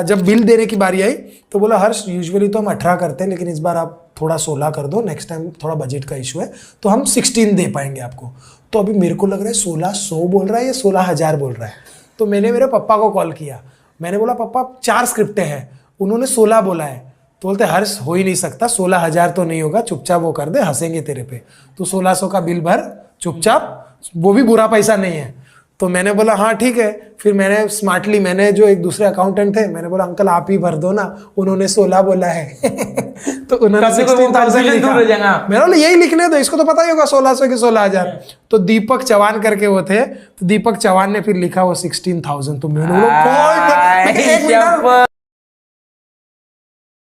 जब बिल देने की बारी आई तो बोला हर्ष यूजुअली तो हम 18 करते हैं लेकिन इस बार आप थोड़ा 16 कर दो, नेक्स्ट टाइम थोड़ा बजट का इशू है तो हम 16 दे पाएंगे आपको। तो अभी मेरे को लग रहा है 1600 बोल रहा है या 16,000 बोल रहा है। तो मैंने मेरे पापा को कॉल किया, मैंने बोला पापा 4 स्क्रिप्टें हैं, उन्होंने 16 बोला है। तो बोलते हर्ष हो ही नहीं सकता, 16,000 तो नहीं होगा, चुपचाप वो कर दे, हंसेंगे तेरे पे, तो 1600 का बिल भर चुपचाप, वो भी बुरा पैसा नहीं है। तो मैंने बोला हाँ ठीक है। फिर मैंने स्मार्टली, मैंने जो एक दूसरे अकाउंटेंट थे, मैंने बोला अंकल आप ही भर दो ना, उन्होंने 16 बोला है तो उन्होंने 16,000 लिखा। मैंने बोला यही लिखने दो, इसको तो पता ही होगा 1600 की 16,000। तो दीपक चौहान करके वो थे, तो दीपक चौहान ने फिर लिखा वो 16,000। तो मैंने बोला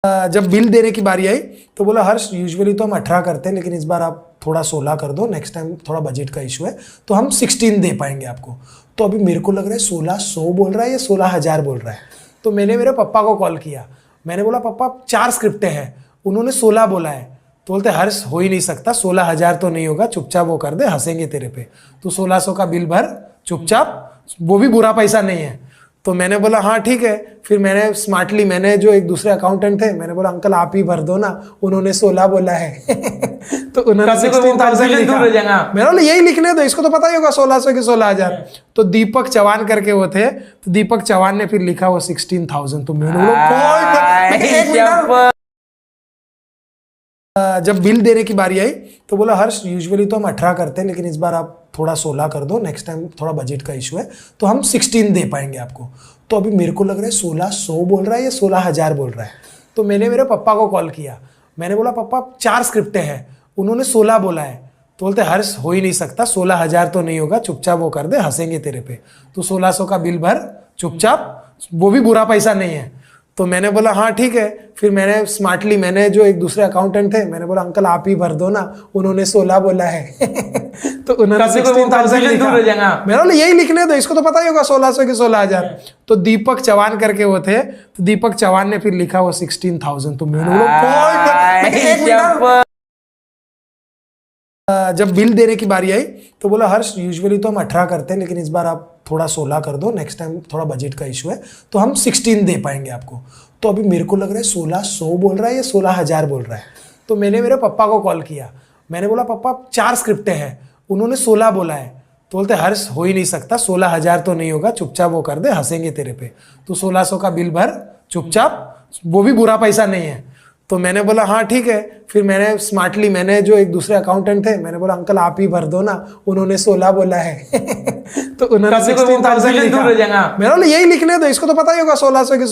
जब बिल देने की बारी आई तो बोला हर्ष यूजुअली तो हम 18 करते हैं लेकिन इस बार आप थोड़ा 16 कर दो, नेक्स्ट टाइम थोड़ा बजट का इशू है तो हम 16 दे पाएंगे आपको। तो अभी मेरे को लग रहा है 1600 बोल रहा है या 16,000 बोल रहा है। तो मैंने मेरे पापा को कॉल किया, मैंने बोला पापा 4 स्क्रिप्टें हैं, उन्होंने 16 बोला है। तो बोलते हर्ष हो ही नहीं सकता, 16,000 तो नहीं होगा, चुपचाप वो कर दे, हंसेंगे तेरे पे, तो 1600 का बिल भर चुपचाप, वो भी बुरा पैसा नहीं है। तो मैंने बोला हाँ ठीक है। फिर मैंने स्मार्टली, मैंने जो एक दूसरे अकाउंटेंट थे, मैंने बोला अंकल आप ही भर दो ना, उन्होंने 16 बोला है तो उन्होंने 16,000 लिखा। मैंने बोला यही लिखने दो, इसको तो पता ही होगा 1600 की 16,000। तो दीपक चौहान करके वो थे, तो दीपक चौहान ने फिर लिखा वो 16,000। तो मैंने बोला जब बिल देने की बारी आई तो बोला हर्ष यूजुअली तो हम 18 करते हैं लेकिन इस बार आप थोड़ा 16 कर दो, नेक्स्ट टाइम थोड़ा बजट का इशू है तो हम 16 दे पाएंगे आपको। तो अभी मेरे को लग रहा है 1600 बोल रहा है या 16,000 बोल रहा है। तो मैंने मेरे पापा को कॉल किया, मैंने बोला पापा 4 स्क्रिप्टें हैं, उन्होंने 16 बोला है। तो बोलते हर्ष हो ही नहीं सकता, 16,000 तो नहीं होगा, चुपचाप वो कर दे, हंसेंगे तेरे पे, तो 1600 का बिल भर चुपचाप, वो भी बुरा पैसा नहीं है। तो मैंने बोला हाँ ठीक है। फिर मैंने स्मार्टली, मैंने जो एक दूसरे अकाउंटेंट थे, मैंने बोला अंकल आप ही भर दो ना, उन्होंने 16 बोला है तो उन्होंने 16,000 लिखा। मैंने बोला यही लिखने दो, इसको तो पता ही होगा 1600 की 16,000। तो दीपक चौहान करके वो थे, तो दीपक चौहान ने फिर लिखा वो 16,000। तो मैंने बोला जब बिल देने की बारी आई तो बोला हर्ष यूजुअली तो हम 18 करते हैं लेकिन इस बार आप थोड़ा 16 कर दो, नेक्स्ट टाइम थोड़ा बजट का इशू है तो हम 16 दे पाएंगे आपको। तो अभी मेरे को लग रहा है 1600 बोल रहा है या 16,000 बोल रहा है। तो मैंने मेरे पापा को कॉल किया, मैंने बोला पापा 4 स्क्रिप्टें हैं, उन्होंने 16 बोला है। तो बोलते हर्ष हो ही नहीं सकता, 16,000 तो नहीं होगा, चुपचाप वो कर दे, हंसेंगे तेरे पे, तो 1600 का बिल भर चुपचाप, वो भी बुरा पैसा नहीं है। तो मैंने बोला हाँ ठीक है। फिर मैंने स्मार्टली, मैंने जो एक दूसरे अकाउंटेंट थे, मैंने बोला अंकल आप ही भर दो ना, उन्होंने 16 बोला है तो उन्होंने 16,000 लिखा। मैंने बोला यही लिखने दो, इसको तो पता ही होगा 1600 की